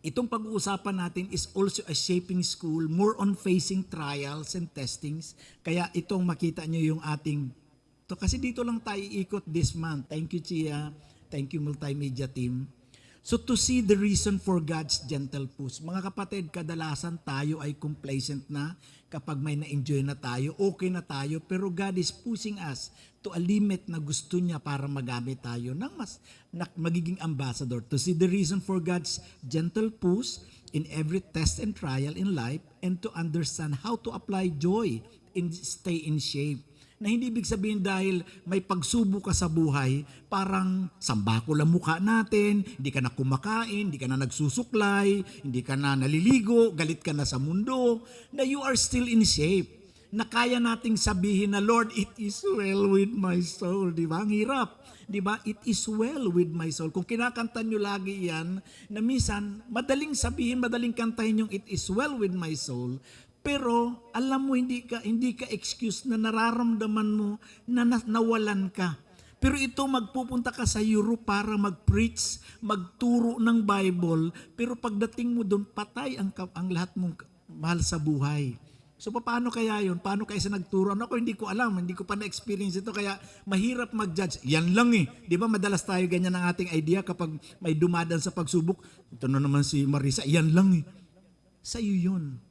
Itong pag-uusapan natin is also a shaping school, more on facing trials and testings. Kaya itong makita nyo yung ating, kasi dito lang tayo ikot this month. Thank you, Chia. Thank you, multimedia team. So to see the reason for God's gentle push. Mga kapatid, kadalasan tayo ay complacent na kapag may na-enjoy na tayo, okay na tayo, pero God is pushing us to a limit na gusto niya para magamit tayo ng mas magiging ambassador. To see the reason for God's gentle push in every test and trial in life and to understand how to apply joy and stay in shape. Na hindi ibig sabihin dahil may pagsubok ka sa buhay, parang sambako lang mukha natin, hindi ka na kumakain, hindi ka na nagsusuklay, hindi ka na naliligo, galit ka na sa mundo, na you are still in shape. Na kaya nating sabihin na, Lord, it is well with my soul. Di ba? Ang hirap. Di ba? It is well with my soul. Kung kinakanta nyo lagi yan, na minsan, madaling sabihin, madaling kantahin yung it is well with my soul, pero alam mo hindi ka excuse na nararamdaman mo na nawalan ka. Pero ito magpupunta ka sa Europe para mag-preach, magturo ng Bible, pero pagdating mo doon patay ang lahat mong mahal sa buhay. So paano kaya yun? Paano kaya sa nagturo? Ako hindi ko alam, hindi ko pa na-experience ito kaya mahirap mag-judge. Yan lang eh. 'Di ba madalas tayo ganyan ang ating idea kapag may dumadaan sa pagsubok. Ito na naman si Marisa, yan lang eh. Sa iyo yun.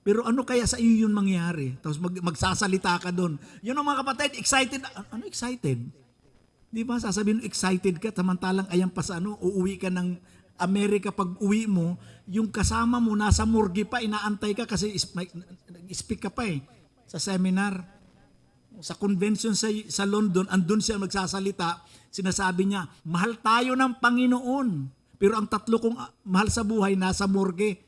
Pero ano kaya sa iyo yun mangyari? Tapos magsasalita ka doon. Yun ang mga kapatid, excited. Ano excited? Di ba? Sasabihin excited ka, samantalang ayan pa sa uuwi ka ng Amerika pag uwi mo, yung kasama mo nasa morgue pa, inaantay ka kasi speak ka pa sa seminar. Sa convention sa London, andun siya magsasalita, sinasabi niya, mahal tayo ng Panginoon. Pero ang tatlo kong mahal sa buhay, nasa morgue.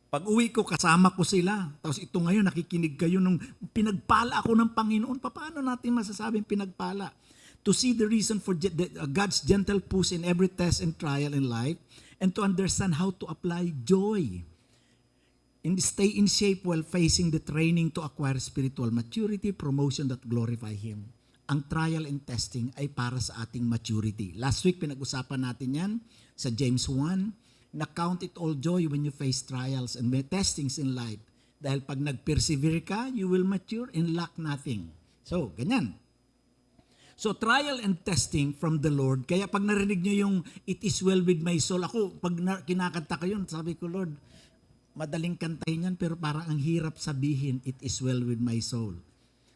Pag uwi ko, kasama ko sila. Tapos ito ngayon, nakikinig kayo nung pinagpala ako ng Panginoon. Paano natin masasabing pinagpala? To see the reason for God's gentle push in every test and trial in life and to understand how to apply joy and stay in shape while facing the training to acquire spiritual maturity, promotion that glorify Him. Ang trial and testing ay para sa ating maturity. Last week, pinag-usapan natin yan sa James 1, na count it all joy when you face trials and testings in life. Dahil pag nag-persevere ka, you will mature and lack nothing. So, ganyan. So, trial and testing from the Lord. Kaya pag narinig nyo yung it is well with my soul, ako, pag kinakanta ko yun, sabi ko, Lord, madaling kantahin yan, pero parang ang hirap sabihin, it is well with my soul.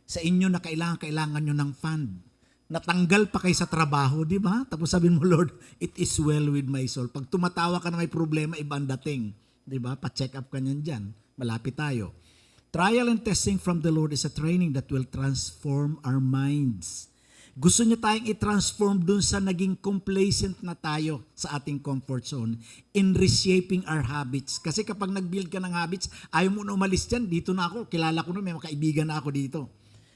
Sa inyo na kailangan nyo ng fund. Natanggal pa kayo sa trabaho, di ba? Tapos sabihin mo, Lord, it is well with my soul. Pag tumatawa ka na may problema, ibang dating. Di ba? Pa-check up ka niyan dyan. Malapit tayo. Trial and testing from the Lord is a training that will transform our minds. Gusto niya tayong i-transform dun sa naging complacent na tayo sa ating comfort zone in reshaping our habits. Kasi kapag nag-build ka ng habits, ayaw mo na umalis dyan, dito na ako, kilala ko na, may mga kaibigan na ako dito.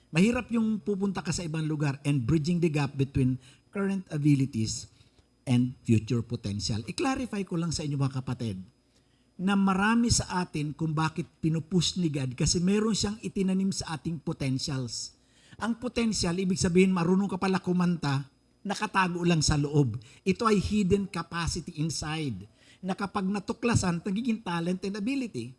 Mahirap yung pupunta ka sa ibang lugar and bridging the gap between current abilities and future potential. I-clarify ko lang sa inyo mga kapatid na marami sa atin kung bakit pinupush ni God kasi meron siyang itinanim sa ating potentials. Ang potential, ibig sabihin marunong ka pala kumanta, nakatago lang sa loob. Ito ay hidden capacity inside na kapag natuklasan, nagiging talent and ability.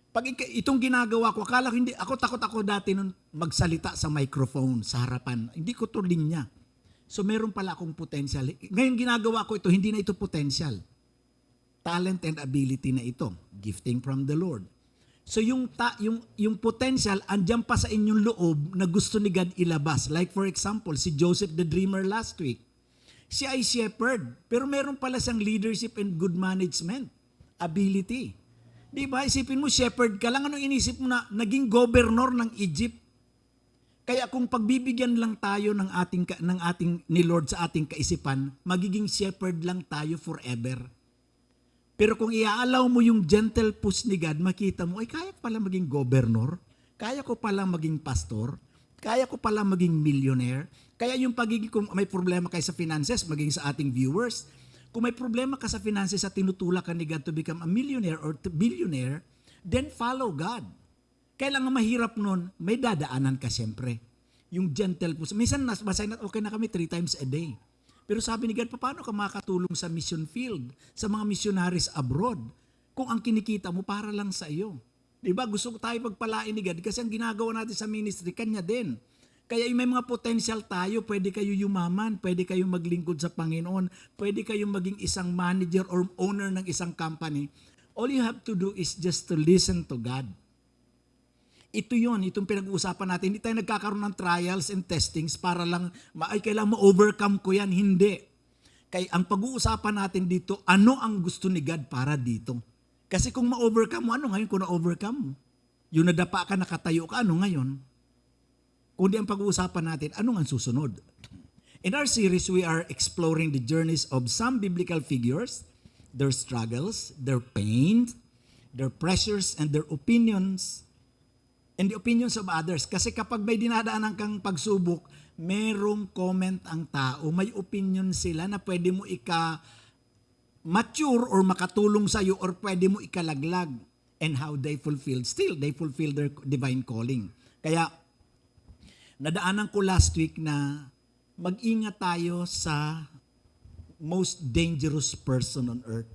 Pag itong ginagawa ko, akala ko hindi, takot ako dati nun magsalita sa microphone, sa harapan. Hindi ko to linya. So meron pala akong potential. Ngayon ginagawa ko ito, hindi na ito potential. Talent and ability na ito. Gifting from the Lord. So yung potential, andyan pa sa inyong loob na gusto ni God ilabas. Like for example, si Joseph the Dreamer last week. Siya ay shepherd, pero meron pala siyang leadership and good management ability. Di ba? Isipin mo, shepherd ka lang. Anong inisip mo na naging governor ng Egypt? Kaya kung pagbibigyan lang tayo ng ating ni Lord sa ating kaisipan, magiging shepherd lang tayo forever. Pero kung iaalaw mo yung gentle push ni God, makita mo, ay kaya ko pala maging governor, kaya ko pala maging pastor, kaya ko pala maging millionaire, kaya yung pagiging, kung may problema kayo sa finances, maging sa ating viewers, kung may problema ka sa finances at tinutulak ka ni God to become a millionaire or billionaire, then follow God. Kailangan mahirap nun, may dadaanan ka siyempre. Yung gentle push. Minsan, okay na kami 3 times a day. Pero sabi ni God, paano ka makatulong sa mission field, sa mga missionaries abroad, kung ang kinikita mo para lang sa iyo? Diba? Gusto ko tayo pagpalain ni God kasi ang ginagawa natin sa ministry, Kanya din. Kaya may mga potential tayo, pwede kayo yumaman, pwede kayong maglingkod sa Panginoon, pwede kayong maging isang manager or owner ng isang company. All you have to do is just to listen to God. Ito yun, itong pinag-uusapan natin. Hindi tayo nagkakaroon ng trials and testings para lang, kailangan ma-overcome ko yan. Hindi. Kaya ang pag-uusapan natin dito, ano ang gusto ni God para dito? Kasi kung ma-overcome mo, ano ngayon kung na-overcome mo? Yung nadapa ka, nakatayo ka, ano ngayon? Kundi ang pag-uusapan natin, ano ang susunod? In our series, we are exploring the journeys of some biblical figures, their struggles, their pain, their pressures, and their opinions, and the opinions of others. Kasi kapag may dinadaanan kang pagsubok, merong comment ang tao, may opinion sila na pwede mo mature or makatulong sa iyo or pwede mo ikalaglag, and how they fulfill their divine calling. Kaya nadaanan ko last week na mag-ingat tayo sa most dangerous person on earth.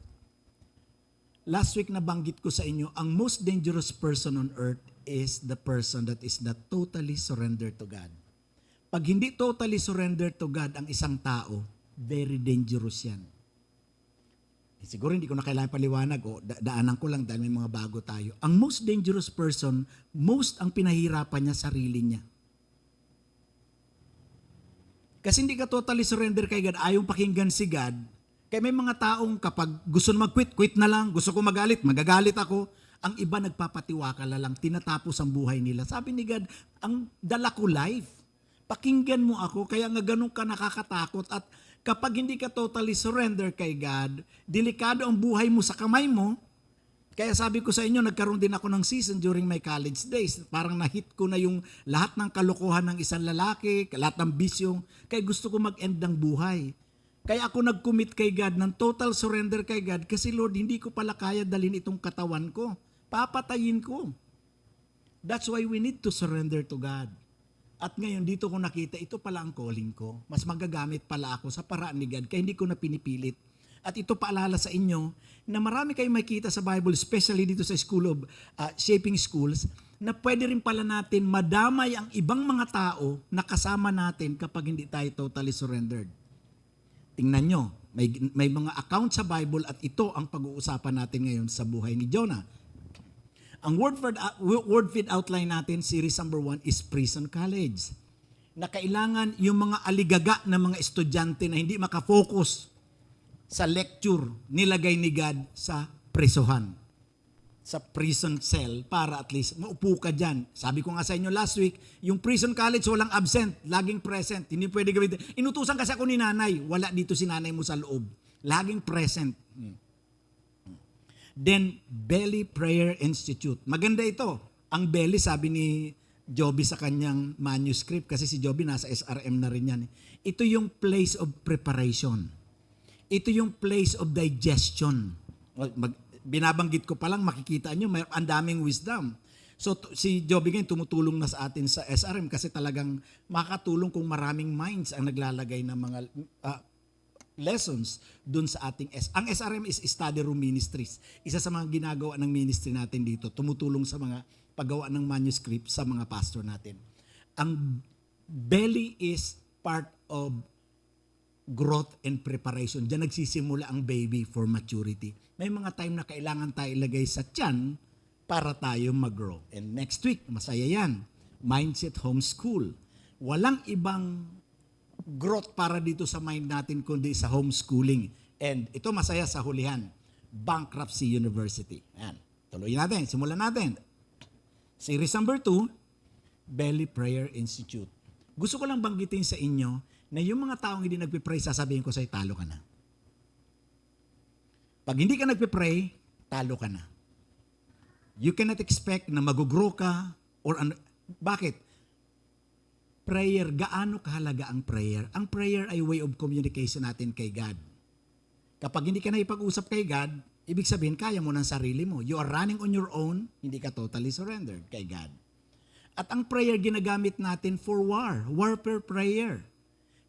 Last week nabanggit ko sa inyo, ang most dangerous person on earth is the person that is not totally surrendered to God. Pag hindi totally surrendered to God ang isang tao, very dangerous yan. Siguro hindi ko na kailangan paliwanag o daanan ko lang dahil may mga bago tayo. Ang most dangerous person, ang pinahirapan niya sarili niya. Kasi hindi ka totally surrender kay God, ayaw pakinggan si God. Kaya may mga taong kapag gusto na mag-quit, quit na lang. Gusto ko magalit, magagalit ako. Ang iba nagpapatiwakala lang, tinatapos ang buhay nila. Sabi ni God, ang dala ko life. Pakinggan mo ako, kaya nga ganun ka nakakatakot. At kapag hindi ka totally surrender kay God, delikado ang buhay mo sa kamay mo. Kaya sabi ko sa inyo, nagkaroon din ako ng season during my college days. Parang na-hit ko na yung lahat ng kalokohan ng isang lalaki, lahat ng bisyo. Kaya gusto ko mag-end ng buhay. Kaya ako nag-commit kay God ng total surrender kay God kasi Lord, hindi ko pala kaya dalhin itong katawan ko. Papatayin ko. That's why we need to surrender to God. At ngayon, dito ko nakita, ito pala ang calling ko. Mas magagamit pala ako sa paraan ni God, kaya hindi ko na pinipilit. At ito paalala sa inyo, na marami kayong makita sa Bible, especially dito sa School of Shaping Schools, na pwede rin pala natin madamay ang ibang mga tao na kasama natin kapag hindi tayo totally surrendered. Tingnan nyo, may mga account sa Bible at ito ang pag-uusapan natin ngayon sa buhay ni Jonah. Ang word feed outline natin, series number 1 is Prison College. Na kailangan yung mga aligaga na mga estudyante na hindi makafocus sa lecture, nilagay ni God sa presohan, sa prison cell para at least maupo ka dyan. Sabi ko nga sa inyo last week, yung prison college walang absent, laging present. Hindi pwede gawin. Inutusan kasi ako ni nanay, wala dito si nanay mo sa loob. Laging present. Then, Belly Prayer Institute. Maganda ito. Ang Belly, sabi ni Joby sa kanyang manuscript, kasi si Joby nasa SRM na rin yan. Ito yung place of preparation. Ito yung place of digestion. Binabanggit ko pa lang, makikita nyo, ang daming wisdom. So, si Joby ngayon tumutulong na sa atin sa SRM kasi talagang makakatulong kung maraming minds ang naglalagay ng mga lessons dun sa ating Ang SRM is Study Room Ministries. Isa sa mga ginagawa ng ministry natin dito, tumutulong sa mga paggawa ng manuscript sa mga pastor natin. Ang belly is part of growth and preparation. Diyan nagsisimula ang baby for maturity. May mga time na kailangan tayo ilagay sa tiyan para tayo mag-grow. And next week, masaya yan. Mindset Homeschool. Walang ibang growth para dito sa mind natin kundi sa homeschooling. And ito masaya sa hulihan, Bankruptcy University. Ayan. Tuloy natin, simulan natin. Series number 2, Belly Prayer Institute. Gusto ko lang banggitin sa inyo na yung mga taong hindi nagpipray, sasabihin ko sa'yo, talo ka na. Pag hindi ka nagpipray, talo ka na. You cannot expect na mag-grow ka or ano. Bakit? Prayer, gaano kahalaga ang prayer? Ang prayer ay way of communication natin kay God. Kapag hindi ka na ipag-usap kay God, ibig sabihin, kaya mo ng sarili mo. You are running on your own, hindi ka totally surrendered kay God. At ang prayer ginagamit natin for warfare prayer.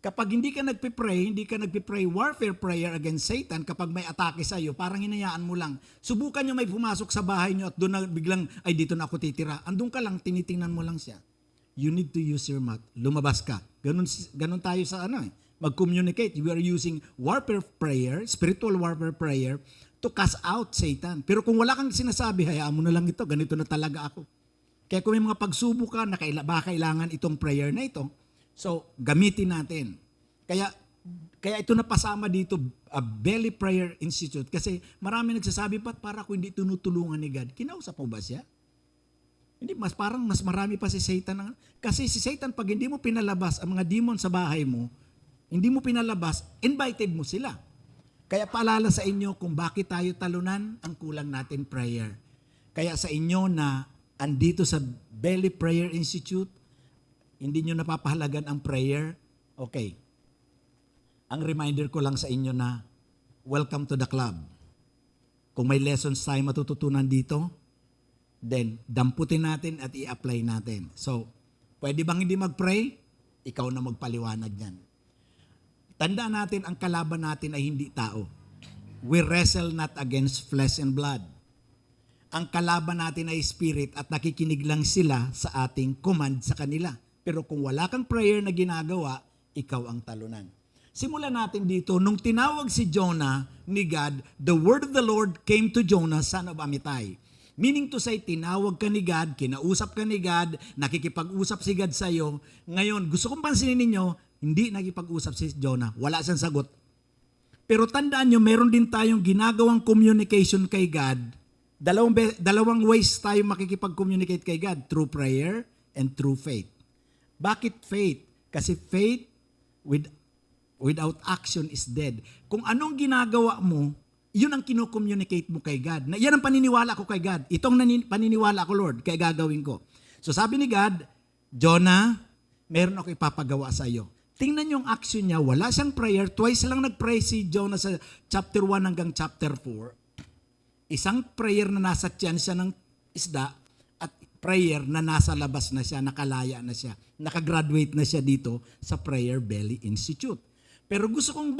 Kapag hindi ka nagpipray warfare prayer against Satan, kapag may atake sa iyo, parang hinayaan mo lang. Subukan nyo may pumasok sa bahay nyo at doon na biglang, ay dito na ako titira. Andun ka lang, tinitingnan mo lang siya. You need to use your mouth. Lumabas ka. Ganun tayo sa mag-communicate. We are using warfare prayer, spiritual warfare prayer, to cast out Satan. Pero kung wala kang sinasabi, hayaan mo na lang ito, ganito na talaga ako. Kaya kung may mga pagsubok ka na baka kailangan itong prayer na ito, so gamitin natin. Kaya ito napasama dito, a Belly Prayer Institute, kasi marami nagsasabi, para kung hindi tinutulungan ni God, kinausap mo ba siya? Hindi, parang mas marami pa si Satan. Kasi si Satan, pag hindi mo pinalabas ang mga demon sa bahay mo, hindi mo pinalabas, invited mo sila. Kaya paalala sa inyo kung bakit tayo talunan, ang kulang natin prayer. Kaya sa inyo na andito sa Belly Prayer Institute, hindi nyo napapahalagan ang prayer, okay. Ang reminder ko lang sa inyo na welcome to the club. Kung may lessons tayo matututunan dito, then damputin natin at i-apply natin. So, pwede bang hindi mag-pray? Ikaw na magpaliwanag yan. Tandaan natin, ang kalaban natin ay hindi tao. We wrestle not against flesh and blood. Ang kalaban natin ay spirit at nakikinig lang sila sa ating command sa kanila. Pero kung wala kang prayer na ginagawa, ikaw ang talunan. Simulan natin dito, nung tinawag si Jonah ni God, the word of the Lord came to Jonah, son of Amittai. Meaning to say, tinawag ka ni God, kinausap ka ni God, nakikipag-usap si God sa iyo. Ngayon, gusto kong pansinin ninyo, hindi nakipag-usap si Jonah. Wala siyang sagot. Pero tandaan nyo, meron din tayong ginagawang communication kay God. Dalawang ways tayo makikipag-communicate kay God, through prayer and through faith. Bakit faith? Kasi faith without action is dead. Kung anong ginagawa mo, yun ang kino-communicate mo kay God. Yan ang paniniwala ko kay God. Itong paniniwala ko, Lord, kaya gagawin ko. So sabi ni God, Jonah, meron ako ipapagawa sa iyo. Tingnan yung action niya, wala siyang prayer. Twice lang nag-pray si Jonah sa chapter 1 hanggang chapter 4. Isang prayer na nasa tiyan siya ng isda, at prayer na nasa labas na siya, nakalaya na siya. Nakagraduate na siya dito sa Prayer Belly Institute. Pero gusto kong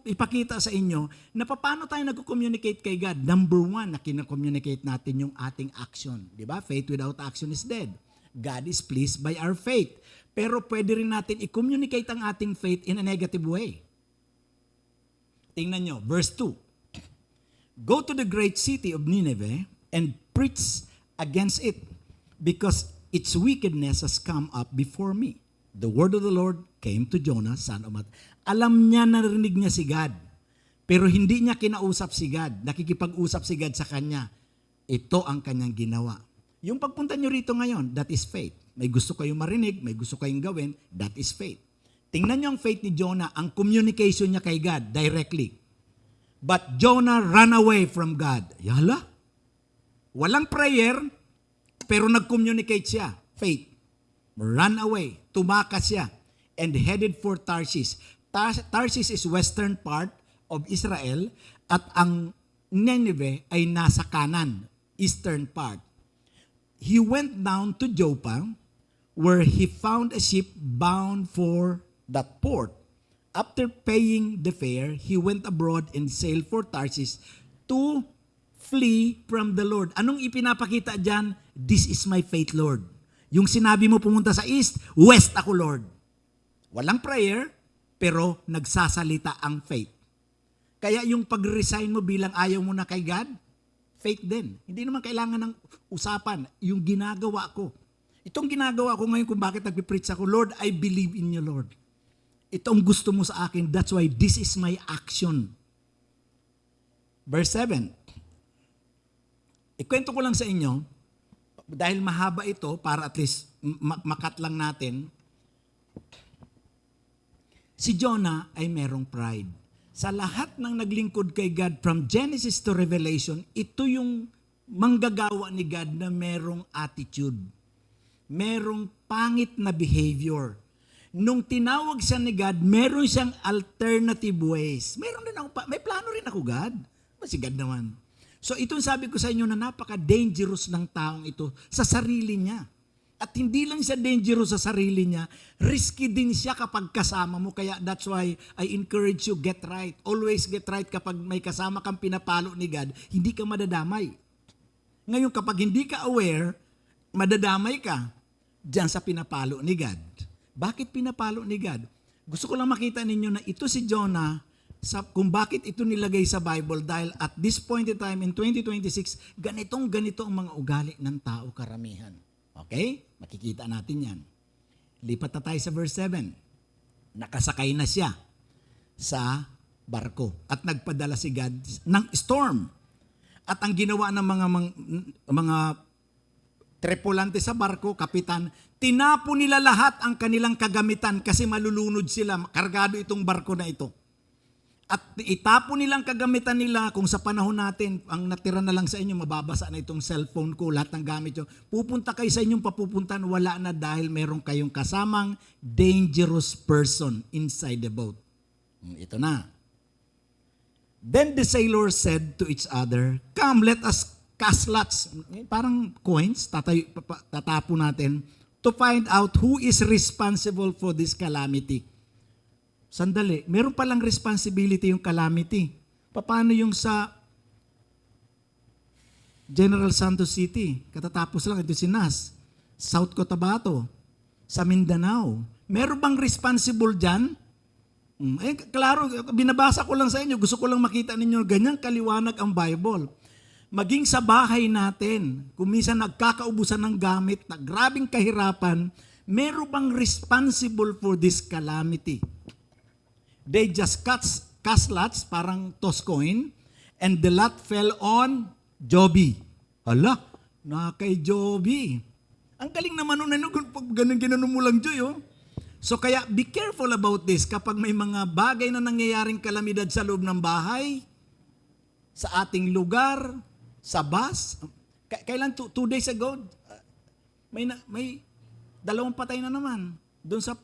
ipakita sa inyo na paano tayo nag-communicate kay God. Number 1, na kina-communicate natin yung ating action. Diba? Faith without action is dead. God is pleased by our faith. Pero pwede rin natin i-communicate ang ating faith in a negative way. Tingnan nyo, verse 2. Go to the great city of Nineveh and preach against it, because its wickedness has come up before me. The word of the Lord came to Jonah, son of Amittai. Alam niya, narinig niya si God, pero hindi niya kinausap si God. Nakikipag-usap si God sa kanya. Ito ang kanyang ginawa. Yung pagpunta niyo rito ngayon, that is faith. May gusto kayong marinig, may gusto kayong gawin, that is faith. Tingnan niyo ang faith ni Jonah, ang communication niya kay God directly. But Jonah ran away from God. Yala? Walang prayer, pero nag-communicate siya. Faith. Ran away. Tumakas siya. And headed for Tarshish. Tarshish is western part of Israel, at ang Nineveh ay nasa kanan, eastern part. He went down to Joppa, where he found a ship bound for that port. After paying the fare, he went abroad and sailed for Tarshish to flee from the Lord. Anong ipinapakita dyan? This is my faith, Lord. Yung sinabi mo pumunta sa east, west ako, Lord. Walang prayer, pero nagsasalita ang faith. Kaya yung pag-resign mo bilang ayaw mo na kay God, faith din. Hindi naman kailangan ng usapan. Yung ginagawa ko. Itong ginagawa ko ngayon kung bakit nagpipreach ako, Lord, I believe in you, Lord. Itong gusto mo sa akin, that's why this is my action. Verse 7. Ikwento ko lang sa inyo, dahil mahaba ito, para at least makat lang natin, si Jonah ay merong pride. Sa lahat ng naglingkod kay God from Genesis to Revelation, ito yung manggagawa ni God na merong attitude. Merong pangit na behavior. Nung tinawag siya ni God, meron siyang alternative ways. May plano rin ako, God. Si God naman. So itong sabi ko sa inyo na napaka-dangerous ng taong ito sa sarili niya. At hindi lang siya dangerous sa sarili niya, risky din siya kapag kasama mo. Kaya that's why I encourage you, get right. Always get right kapag may kasama kang pinapalo ni God, hindi ka madadamay. Ngayon kapag hindi ka aware, madadamay ka diyan sa pinapalo ni God. Bakit pinapalo ni God? Gusto ko lang makita ninyo na ito si Jonah, kung bakit ito nilagay sa Bible dahil at this point in time in 2026, ganito ang mga ugali ng tao karamihan. Okay? Makikita natin yan. Lipat na tayo sa verse 7. Nakasakay na siya sa barko at nagpadala si God ng storm. At ang ginawa ng mga tripulante sa barko, kapitan, tinapo nila lahat ang kanilang kagamitan kasi malulunod sila. Kargado itong barko na ito. At itapon nilang kagamitan nila kung sa panahon natin, ang natira na lang sa inyo, mababasa na itong cellphone ko, lahat ng gamit nyo. Pupunta kayo sa inyong papupuntan, wala na dahil meron kayong kasamang dangerous person inside the boat. Ito na. Then the sailors said to each other, "Come, let us cast lots." Parang coins, tatapo natin, to find out who is responsible for this calamity. Sandali, meron palang responsibility yung calamity. Paano yung sa General Santos City? Katatapos lang, ito si Nas. South Cotabato, sa Mindanao. Meron bang responsible dyan? Klaro, binabasa ko lang sa inyo. Gusto ko lang makita ninyo, ganyang kaliwanag ang Bible. Maging sa bahay natin, kung minsan nagkakaubusan ng gamit, na grabing kahirapan, meron bang responsible for this calamity? They just cast lots, parang toss coin, and the lot fell on Joby. Hala, na kay Joby. Ang galing naman nun, pag ganun mo lang, Joy, oh. So kaya be careful about this kapag may mga bagay na nangyayaring kalamidad sa loob ng bahay, sa ating lugar, sa bus. Kailan, 2 days ago, may 2 patay na naman. Doon sa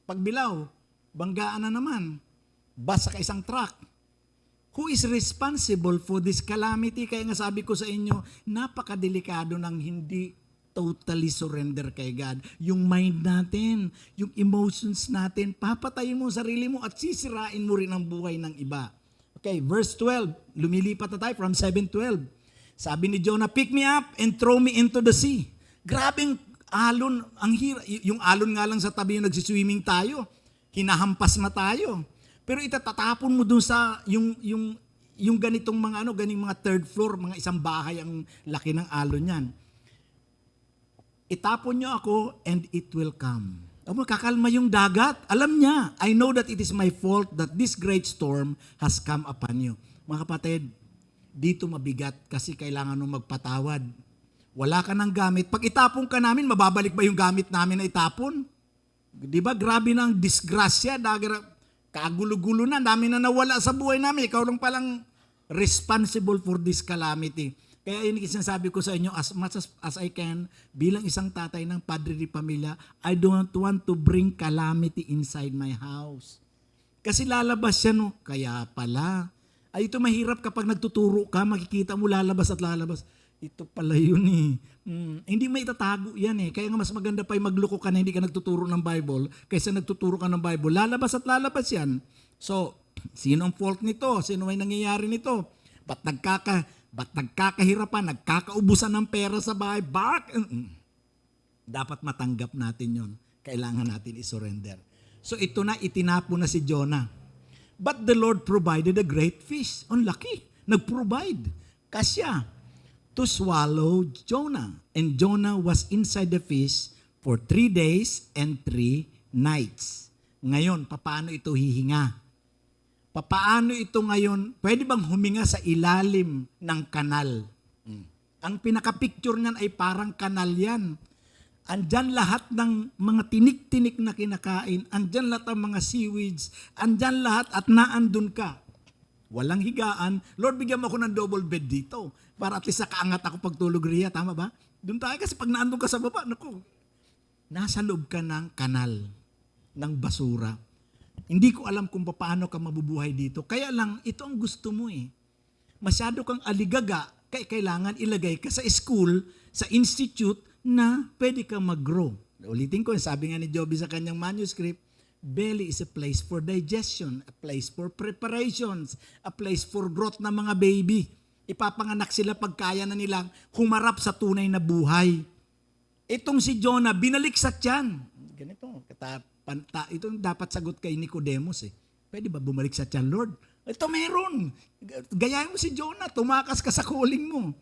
Pagbilao, banggaan na naman. Bus sa isang truck. Who is responsible for this calamity? Kaya nga sabi ko sa inyo, napakadelikado ng hindi totally surrender kay God. Yung mind natin, yung emotions natin, papatayin mo sarili mo at sisirain mo rin ang buhay ng iba. Okay, verse 12. Lumilipat na tayo from 7:12. Sabi ni Jonah, "Pick me up and throw me into the sea." Grabing alon, ang yung alon nga lang sa tabi yung nagsiswimming tayo. Hinahampas na tayo. Pero itatatapon mo dun sa yung ganitong mga ganing mga third floor, mga isang bahay ang laki ng alon niyan. Itapon niyo ako and it will come. Kakalma yung dagat. Alam niya, I know that it is my fault that this great storm has come upon you. Mga kapatid, dito mabigat kasi kailangan nung magpatawad. Wala ka ng gamit. Pag itapon ka namin, mababalik ba yung gamit namin na itapon? Di ba? Grabe ng disgrasya. Kagulo-gulo na. Dami na nawala sa buhay namin. Ikaw lang palang responsible for this calamity. Kaya yun sinasabi ko sa inyo, as much as I can, bilang isang tatay ng padre di pamilya, I don't want to bring calamity inside my house. Kasi lalabas siya, no? Kaya pala. Ay, ito mahirap kapag nagtuturo ka, makikita mo lalabas at lalabas. Ito pala yun eh. Hindi may itatago yan eh. Kaya nga mas maganda pa yung magloko ka na hindi ka nagtuturo ng Bible kaysa nagtuturo ka ng Bible. Lalabas at lalabas yan. So, sino ang fault nito? Sino may nangyayari nito? Ba't nagkakahirapan? Nagkakaubusan ng pera sa bahay? Dapat matanggap natin yon. Kailangan natin isurrender. So ito na, itinapo na si Jonah. But the Lord provided a great fish. Ang laki. Nag-provide. Kasya. To swallow Jonah. And Jonah was inside the fish for 3 days and 3 nights. Ngayon, paano ito hihinga? Paano ito ngayon? Pwede bang huminga sa ilalim ng kanal? Ang pinaka-picture niyan ay parang kanal yan. Andyan lahat ng mga tinik-tinik na kinakain. Andyan lahat ng mga seaweeds. Andyan lahat at naandun ka. Walang higaan. Lord, bigyan mo ako ng double bed dito. Para at least nakaangat ako pagtulog riya. Tama ba? Doon tayo kasi pag naandun ka sa baba, naku, nasa loob ka ng kanal, ng basura. Hindi ko alam kung paano ka mabubuhay dito. Kaya lang, ito ang gusto mo eh. Masyado kang aligaga, kaya kailangan ilagay ka sa school, sa institute, na pwede kang mag-grow. Ulitin ko, sabi nga ni Joby sa kanyang manuscript, belly is a place for digestion, a place for preparations, a place for growth ng mga baby. Ipapanganak sila pagkaya na nilang humarap sa tunay na buhay. Itong si Jonah, binalik sa tiyan. Ganito, ito dapat sagot kay Nicodemus eh. Pwede ba bumalik sa tiyan, Lord? Ito meron. Gayahin mo si Jonah, tumakas ka sa calling mo.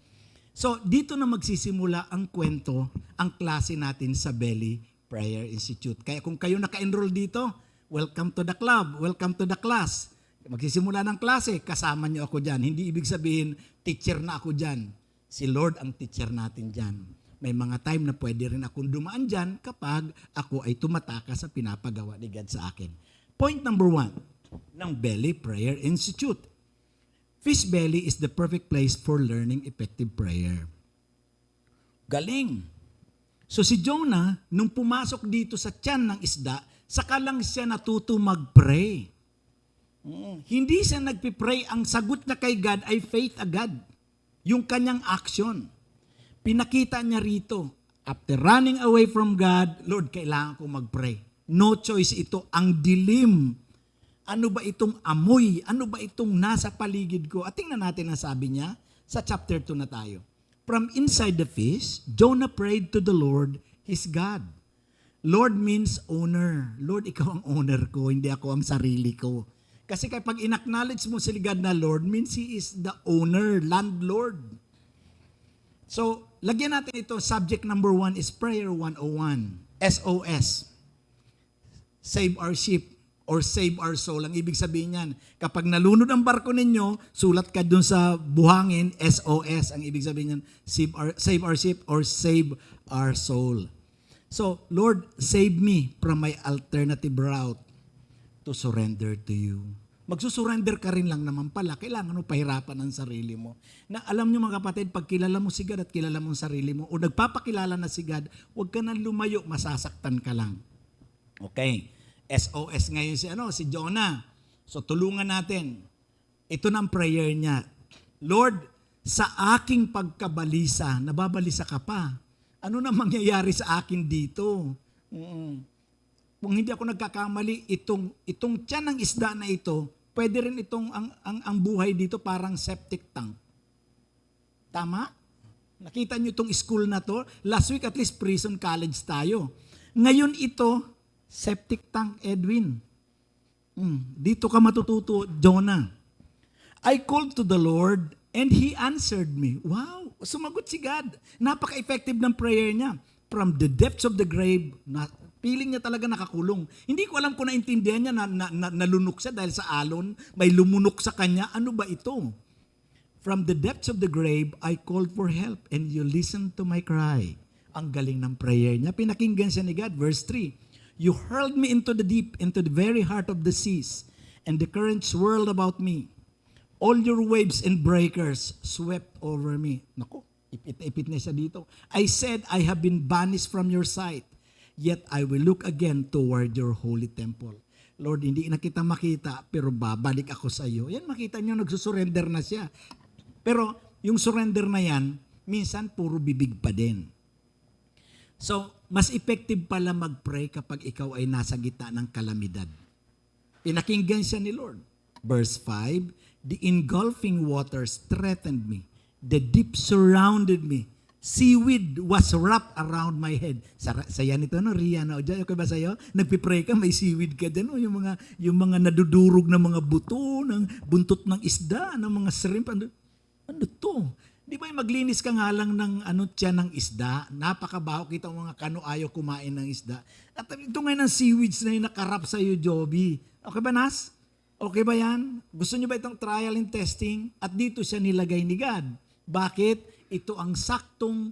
So, dito na magsisimula ang kwento, ang klase natin sa Belly Prayer Institute. Kaya kung kayo naka-enroll dito, welcome to the club, welcome to the class. Magsisimula ng klase, kasama niyo ako dyan. Hindi ibig sabihin, teacher na ako dyan. Si Lord ang teacher natin dyan. May mga time na pwede rin akong dumaan dyan kapag ako ay tumatakas sa pinapagawa ni God sa akin. Point number 1 ng Belly Prayer Institute. Fish belly is the perfect place for learning effective prayer. Galing! So si Jonah, nung pumasok dito sa tiyan ng isda, saka lang siya natuto mag-pray. Hindi siya nagpipray, ang sagot niya kay God ay faith agad. Yung kanyang action. Pinakita niya rito, after running away from God, Lord, kailangan ko mag-pray. No choice ito, ang dilim. Ano ba itong amoy? Ano ba itong nasa paligid ko? At tingnan natin ang sabi niya sa chapter 2 na tayo. From inside the fish, Jonah prayed to the Lord, his God. Lord means owner. Lord, ikaw ang owner ko, hindi ako ang sarili ko. Kasi kapag in-acknowledge mo si God na Lord, means He is the owner, landlord. So, lagyan natin ito, subject number 1 is Prayer 101, SOS. Save our ship or save our soul. Ang ibig sabihin niyan, kapag nalunod ang barko ninyo, sulat ka dun sa buhangin, SOS. Ang ibig sabihin niyan, save our ship or save our soul. So, Lord, save me from my alternative route to surrender to you. Magsusurrender ka rin lang naman pala. Kailangan mo pahirapan ang sarili mo. Na alam niyo mga kapatid, pag kilala mo si God at kilala mo ang sarili mo, o nagpapakilala na si God, huwag ka nang lumayo, masasaktan ka lang. Okay. SOS ngayon si Jonah. So tulungan natin. Ito na ang prayer niya. Lord, sa aking pagkabalisa, nababalisa ka pa. Ano na mangyayari sa akin dito? Kung hindi ako nagkakamali, itong tiyan ng isda na ito, pwede rin itong ang buhay dito parang septic tank. Tama? Nakita niyo itong school na to? Last week at least prison college tayo. Ngayon ito, septic tank, Edwin. Dito ka matututo, Jonah. I called to the Lord and He answered me. Wow, sumagot si God. Napaka-effective ng prayer niya. From the depths of the grave, feeling niya talaga nakakulong. Hindi ko alam kung naintindihan niya na nalunok siya dahil sa alon, may lumunok sa kanya. Ano ba ito? From the depths of the grave, I called for help and you listened to my cry. Ang galing ng prayer niya. Pinakinggan siya ni God. Verse 3. You hurled me into the deep, into the very heart of the seas, and the currents swirled about me. All your waves and breakers swept over me. Naku, ipit na siya dito. I said, I have been banished from your sight, yet I will look again toward your holy temple. Lord, hindi na kita makita, pero babalik ako sa iyo. Yan, makita niyo, nagsusurrender na siya. Pero yung surrender na yan, minsan puro bibig pa din. So, mas effective pala mag-pray kapag ikaw ay nasa gitna ng kalamidad. Pinakinggan siya ni Lord. Verse 5, the engulfing waters threatened me. The deep surrounded me. Seaweed was wrapped around my head. Saya nito, no? Ria, no? Diyan, okay ba sa'yo? Nagpipray ka, may seaweed ka dyan, no? Yung mga nadudurog na mga buto, ng buntot ng isda, ng mga shrimp. Ano to? Di ba maglinis ka nga lang ng tiyan ng isda? Napakabaho, kita ang mga kano ayaw kumain ng isda. At ito ngayon ng seaweeds na yung nakarap sa'yo, Joby. Okay ba, Nas? Okay ba yan? Gusto niyo ba itong trial and testing? At dito siya nilagay ni God. Bakit? Ito ang saktong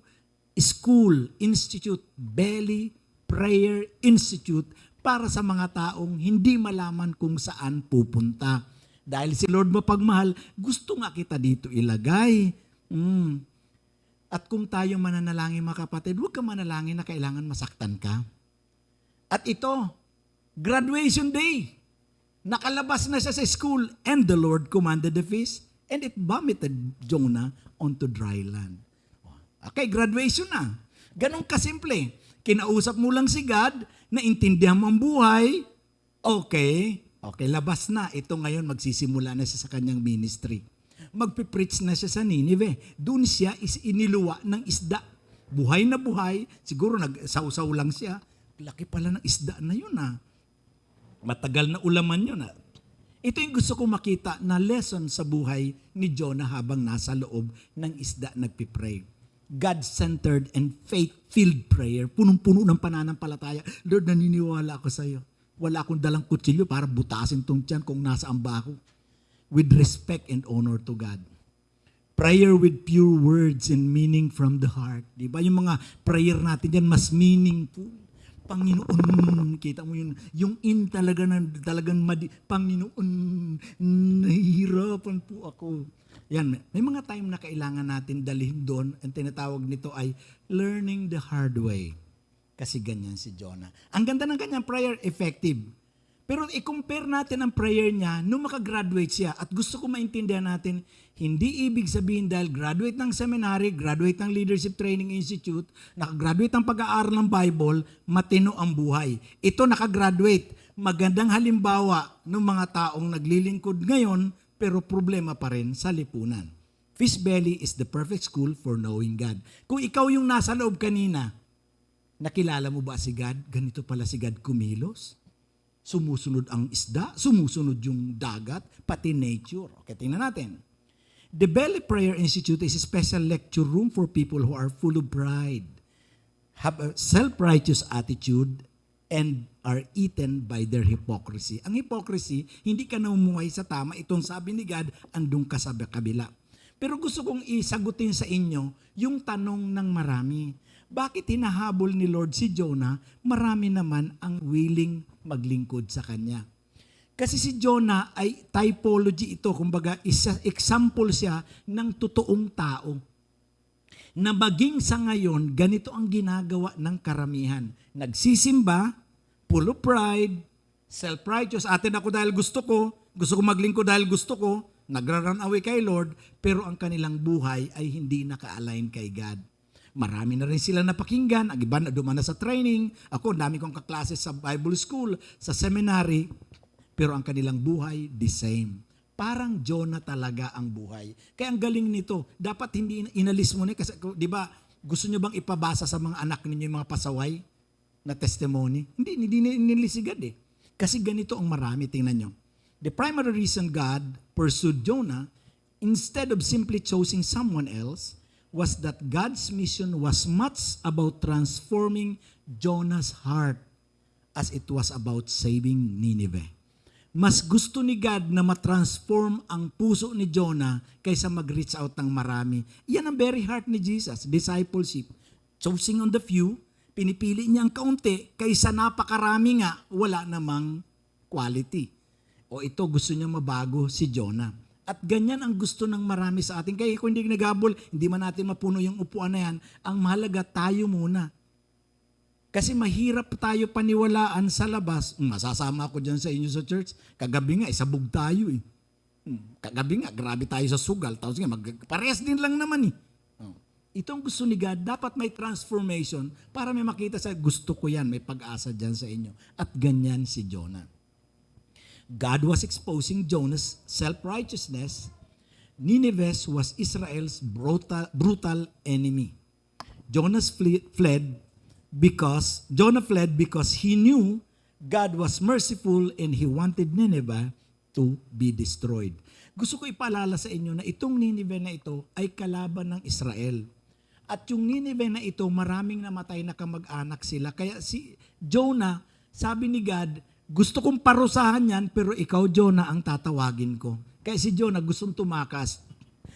school, institute, Belly Prayer Institute para sa mga taong hindi malaman kung saan pupunta. Dahil si Lord mapagmahal, gusto nga kita dito ilagay. At kung tayo mananalangin mga kapatid, huwag ka manalangin na kailangan masaktan ka. At ito, graduation day. Nakalabas na siya sa school and the Lord commanded the fish and it vomited Jonah onto dry land. Okay, graduation na. Ganon kasimple. Kinausap mo lang si God, naintindihan mo ang buhay, okay, labas na. Ito ngayon magsisimula na siya sa kanyang ministry. Magpipreach na siya sa Nineveh. Doon siya iniluwa ng isda. Buhay na buhay, siguro nagsaw-saw lang siya. Laki pala ng isda na yun Matagal na ulaman yun Ito yung gusto ko makita na lesson sa buhay ni Jonah habang nasa loob ng isda nagpipray. God-centered and faith-filled prayer. Punong-puno ng pananampalataya. Lord, naniniwala ako sa iyo. Wala akong dalang kutsilyo para butasin tong tiyan kung nasaan ba ako. With respect and honor to God. Prayer with pure words and meaning from the heart. Di ba? Yung mga prayer natin yan, mas meaningful. Panginoon, kita mo yun, yung in talaga talagang Panginoon, nahihirapan po ako. Yan, may mga time na kailangan natin dalhin doon, ang tinatawag nito ay learning the hard way. Kasi ganyan si Jonah. Ang ganda ng kanyang prayer, effective. Pero i-compare natin ang prayer niya nung makagraduate siya. At gusto ko maintindihan natin, hindi ibig sabihin dahil graduate ng seminary, graduate ng Leadership Training Institute, nakagraduate ng pag-aaral ng Bible, matino ang buhay. Ito nakagraduate. Magandang halimbawa ng mga taong naglilingkod ngayon, pero problema pa rin sa lipunan. Fish belly is the perfect school for knowing God. Kung ikaw yung nasa loob kanina, nakilala mo ba si God? Ganito pala si God kumilos. Sumusunod ang isda, sumusunod yung dagat, pati nature. Okay, tingnan natin. The Belly Prayer Institute is a special lecture room for people who are full of pride, have a self-righteous attitude, and are eaten by their hypocrisy. Ang hypocrisy, hindi ka namumuhay sa tama. Itong sabi ni God, andun ka sa kabila. Pero gusto kong isagutin sa inyo yung tanong ng marami. Bakit hinahabol ni Lord si Jonah? Marami naman ang willing maglingkod sa kanya. Kasi si Jonah ay typology ito. Kumbaga, example siya ng totoong tao. Na maging sa ngayon, ganito ang ginagawa ng karamihan. Nagsisimba, full of pride, self-righteous. Atin ako dahil gusto ko maglingkod dahil gusto ko, nagra-run away kay Lord, pero ang kanilang buhay ay hindi naka-align kay God. Marami na rin sila napakinggan, ang iba na dumana sa training. Ako, dami kong kaklase sa Bible school, sa seminary, pero ang kanilang buhay, the same. Parang Jonah talaga ang buhay. Kaya ang galing nito, dapat hindi inalis mo na kasi, di ba, gusto nyo bang ipabasa sa mga anak ninyo yung mga pasaway na testimony? Hindi inalis si God Kasi ganito ang marami, tingnan nyo. The primary reason God pursued Jonah, instead of simply choosing someone else, was that God's mission was much about transforming Jonah's heart as it was about saving Nineveh. Mas gusto ni God na matransform ang puso ni Jonah kaysa mag-reach out ng marami. Yan ang very heart ni Jesus, discipleship. Choosing on the few, pinipili niya ang kaunti kaysa napakarami nga, wala namang quality. O ito, gusto niya mabago si Jonah. At ganyan ang gusto ng marami sa atin. Kaya kung hindi nagabol, hindi man natin mapuno yung upuan na yan, ang mahalaga tayo muna. Kasi mahirap tayo paniwalaan sa labas. Masasama ako dyan sa inyo sa church. Kagabi nga, isabog tayo Kagabi nga, grabe tayo sa sugal. Tapos nga, parehas din lang naman Itong gusto ni God, dapat may transformation para may makita sa gusto ko yan, may pag-asa dyan sa inyo. At ganyan si Jonah. God was exposing Jonah's self-righteousness. Nineveh was Israel's brutal enemy. Jonah fled because he knew God was merciful and he wanted Nineveh to be destroyed. Gusto ko ipaalala sa inyo na itong Nineveh na ito ay kalaban ng Israel. At yung Nineveh na ito, maraming namatay na kamag-anak sila. Kaya si Jonah, sabi ni God, gusto kong parusahan yan, pero ikaw, Jonah, ang tatawagin ko. Kaya si Jonah gustong tumakas.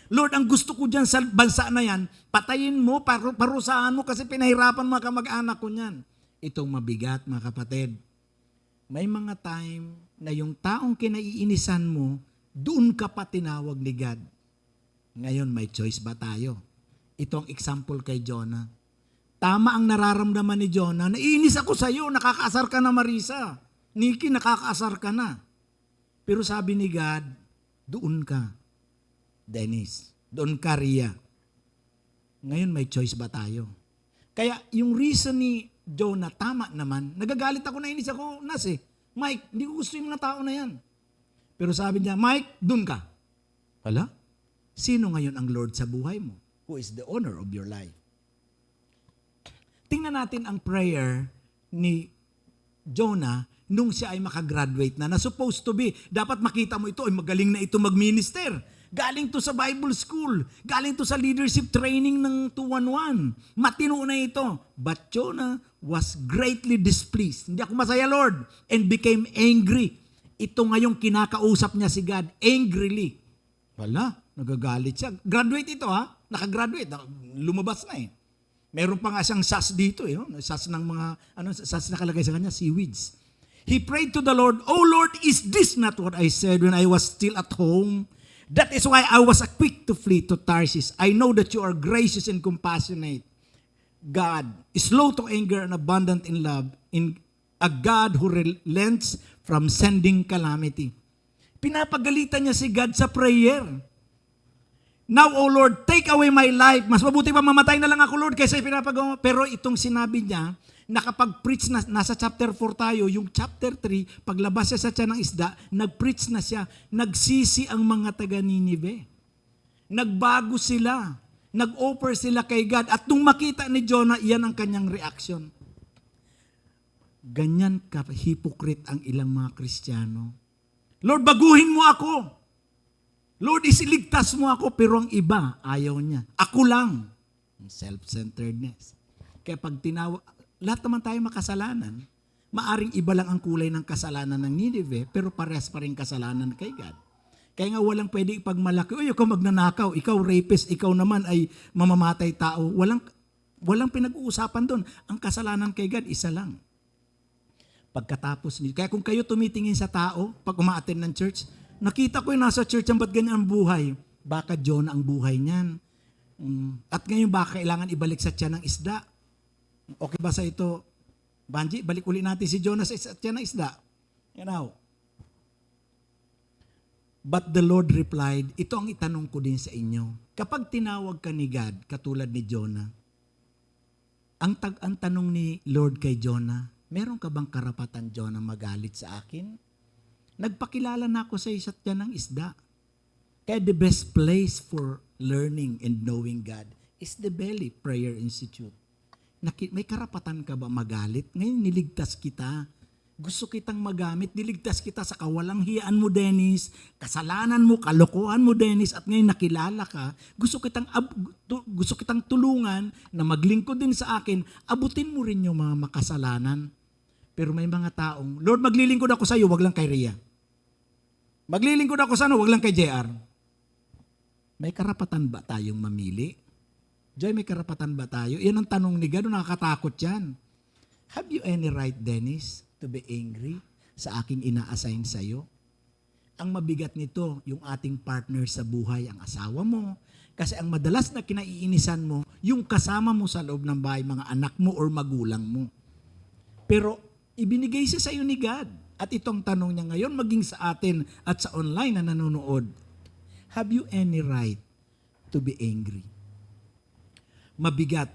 Lord, ang gusto ko dyan sa bansa na yan, patayin mo, parusahan mo kasi pinahirapan mga kamag-anak ko niyan. Itong mabigat, mga kapatid. May mga time na yung taong kinaiinisan mo, doon ka pa tinawag ni God. Ngayon, may choice ba tayo? Itong example kay Jonah. Tama ang nararamdaman ni Jonah. Naiinis ako sa iyo, nakakaasar ka na Marisa. Nikki, nakakaasar ka na. Pero sabi ni God, doon ka, Dennis. Doon ka, Ria. Ngayon may choice ba tayo? Kaya yung reason ni Jonah, tama naman. Nagagalit ako, nainis ako, Mike, hindi ko gusto yung mga tao na yan. Pero sabi niya, Mike, dun ka. Hala? Sino ngayon ang Lord sa buhay mo? Who is the owner of your life? Tingnan natin ang prayer ni Jonah nung siya ay makagraduate na supposed to be. Dapat makita mo ito, ay magaling na ito magminister. Galing to sa Bible school. Galing to sa leadership training ng 211. Matino na ito. But Jonah was greatly displeased. Hindi ako masaya, Lord. And became angry. Ito ngayong kinakausap niya si God angrily. Wala, nagagalit siya. Graduate ito ha. Nakagraduate. Lumabas na eh. Meron pa nga siyang sas dito eh. Sas ng mga, sas nakalagay sa kanya, seaweeds. He prayed to the Lord, "Oh Lord, is this not what I said when I was still at home? That is why I was quick to flee to Tarshish. I know that you are gracious and compassionate. God, slow to anger and abundant in love, in a God who relents from sending calamity." Pinapagalitan niya si God sa prayer. "Now, O Lord, take away my life. Mas mabuti pa mamatay na lang ako, Lord, kaysa pinapagawa." Pero itong sinabi niya, nakapag-preach na, nasa chapter 4 tayo, yung chapter 3, paglabas siya sa tiyan ng isda, nag-preach na siya, nagsisi ang mga taga-Ninive. Nagbago sila, nag-offer sila kay God, at nung makita ni Jonah, iyan ang kanyang reaction. Ganyan ka, hypocrite ang ilang mga Kristiyano. Lord, baguhin mo ako. Lord, isiligtas mo ako, pero ang iba, ayaw niya. Ako lang. Self-centeredness. Kaya pag tinawag, lahat naman tayo makasalanan. Maaring iba lang ang kulay ng kasalanan ng Nineveh, pero parehas pa rin kasalanan kay God. Kaya nga walang pwede ipagmalaki, "Uy, ikaw magnanakaw, ikaw rapist, ikaw naman ay mamamatay tao." Walang pinag-uusapan doon. Ang kasalanan kay God, isa lang. Pagkatapos nito. Kaya kung kayo tumitingin sa tao, pag umaattend ng church, nakita ko yung nasa church, ba't ganyan ang buhay? Baka Jonah ang buhay niyan. At ngayon baka kailangan ibalik sa tiyan ng isda. Okay ba sa ito? Banji, balik uli natin si Jonah sa tiyan ng isda. But the Lord replied, ito ang itanong ko din sa inyo. Kapag tinawag ka ni God, katulad ni Jonah, ang tanong ni Lord kay Jonah, meron ka bang karapatan, Jonah, magalit sa akin? Nagpakilala na ako sa isa't yan ng isda. Kaya the best place for learning and knowing God is the Belly Prayer Institute. May karapatan ka ba magalit? Ngayon niligtas kita. Gusto kitang magamit, niligtas kita sa kawalanghiyaan mo, Dennis, kasalanan mo, kalokohan mo, Dennis, at ngayon nakilala ka. Gusto kitang tulungan na maglingkod din sa akin, abutin mo rin yung mga makasalanan. Pero may mga taong, Lord, maglilingkod ako sa iyo, wag lang kay Rhea. Maglilingkod ako sa wag lang kay JR. May karapatan ba tayong mamili? Joy, may karapatan ba tayo? Yan ang tanong ni God, nakakatakot yan. Have you any right, Dennis, to be angry sa aking ina-assign sa iyo? Ang mabigat nito, yung ating partner sa buhay, ang asawa mo. Kasi ang madalas na kinaiinisan mo, yung kasama mo sa loob ng bahay, mga anak mo or magulang mo. Pero ibinigay siya sa iyo ni God. At itong tanong niya ngayon, maging sa atin at sa online na nanonood, have you any right to be angry? Mabigat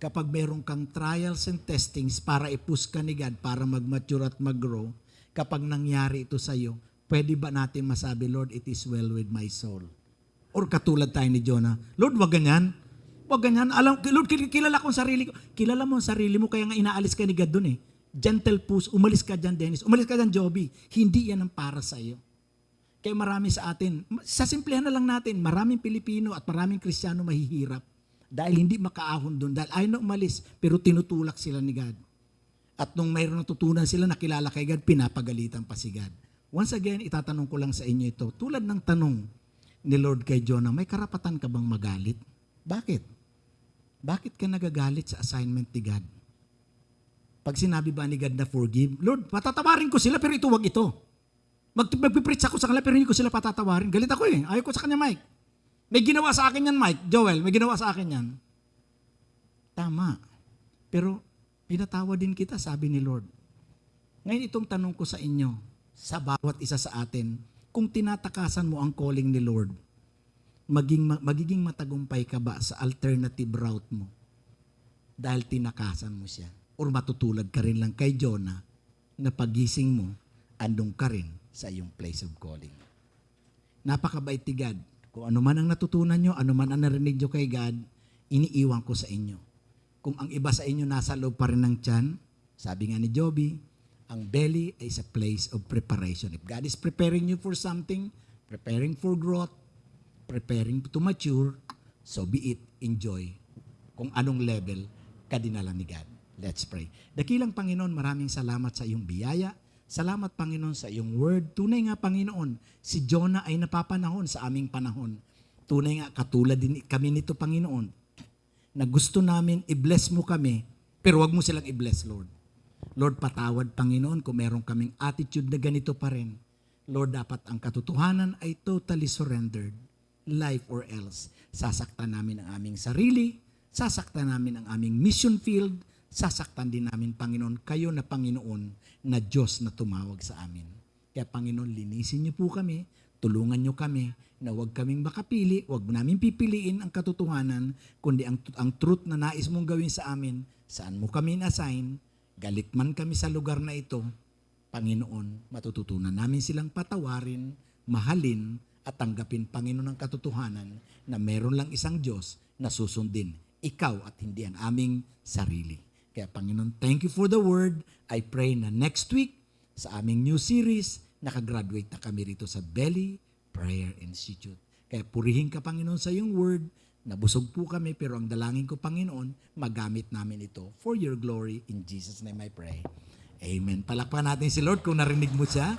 kapag meron kang trials and testings para i-push ka ni God, para mag-mature at mag-grow. Kapag nangyari ito sa iyo, pwede ba natin masabi, Lord, it is well with my soul? Or katulad tayo ni Jonah, Lord, wag ganyan. Wag ganyan. Lord, kilala ko ang sarili ko. Kilala mo ang sarili mo, kaya nga inaalis ka ni God dun eh. Gentle push, umalis ka dyan, Dennis. Umalis ka dyan, Joby. Hindi yan ang para sa iyo. Kaya marami sa atin, sa simplihan na lang natin, maraming Pilipino at maraming Kristiyano mahihirap. Dahil hindi makaahon doon. Dahil ayaw na umalis, pero tinutulak sila ni God. At nung mayroon natutunan sila, nakilala kay God, pinapagalitan pa si God. Once again, itatanong ko lang sa inyo ito. Tulad ng tanong ni Lord kay Jonah, may karapatan ka bang magalit? Bakit? Bakit ka nagagalit sa assignment ni God? Pag sinabi ba ni God na forgive, Lord, patatawarin ko sila, pero ito wag ito. Magpipreach ako sa kanila, pero hindi ko sila patatawarin. Galit ako eh. Ayaw ko sa kanya, Mike. May ginawa sa akin yan, Mike. Joel, may ginawa sa akin yan. Tama. Pero pinatawa din kita, sabi ni Lord. Ngayon itong tanong ko sa inyo, sa bawat isa sa atin, kung tinatakasan mo ang calling ni Lord, magiging matagumpay ka ba sa alternative route mo? dahil tinakasan mo siya. Or matutulad ka rin lang kay Jonah na pagising mo, andong ka rin sa iyong place of calling. Napakabait ni God. Kung ano man ang natutunan nyo, ano man ang narinig nyo kay God, iniiwan ko sa inyo. Kung ang iba sa inyo nasa loob pa rin ng tiyan, sabi nga ni Joby, ang belly is a place of preparation. If God is preparing you for something, preparing for growth, preparing to mature, so be it, enjoy. Kung anong level ka dinala ni God. Let's pray. Dakilang Panginoon, maraming salamat sa iyong biyaya. Salamat, Panginoon, sa iyong word. Tunay nga, Panginoon, si Jonah ay napapanahon sa aming panahon. Tunay nga, katulad din kami nito, Panginoon, na gusto namin i-bless mo kami, pero wag mo silang i-bless, Lord. Lord, patawad, Panginoon, kung meron kaming attitude na ganito pa rin. Lord, dapat ang katotohanan ay totally surrendered. Life or else. Sasaktan namin ang aming sarili, sasaktan namin ang aming mission field, sasaktan din namin, Panginoon, kayo na Panginoon na Diyos na tumawag sa amin. Kaya, Panginoon, linisin niyo po kami, tulungan niyo kami na huwag kaming makapili, huwag namin pipiliin ang katotohanan, kundi ang truth na nais mong gawin sa amin, saan mo kami na-assign, galit man kami sa lugar na ito, Panginoon, matututunan namin silang patawarin, mahalin, at tanggapin, Panginoon, ang katotohanan na meron lang isang Diyos na susundin, ikaw at hindi ang aming sarili. Kaya, Panginoon, thank you for the word. I pray na next week, sa aming new series, nakagraduate na kami rito sa Belly Prayer Institute. Kaya purihin ka, Panginoon, sa iyong word. Nabusog po kami, pero ang dalangin ko, Panginoon, magamit namin ito for your glory. In Jesus' name I pray. Amen. Palakpakan natin si Lord kung narinig mo siya.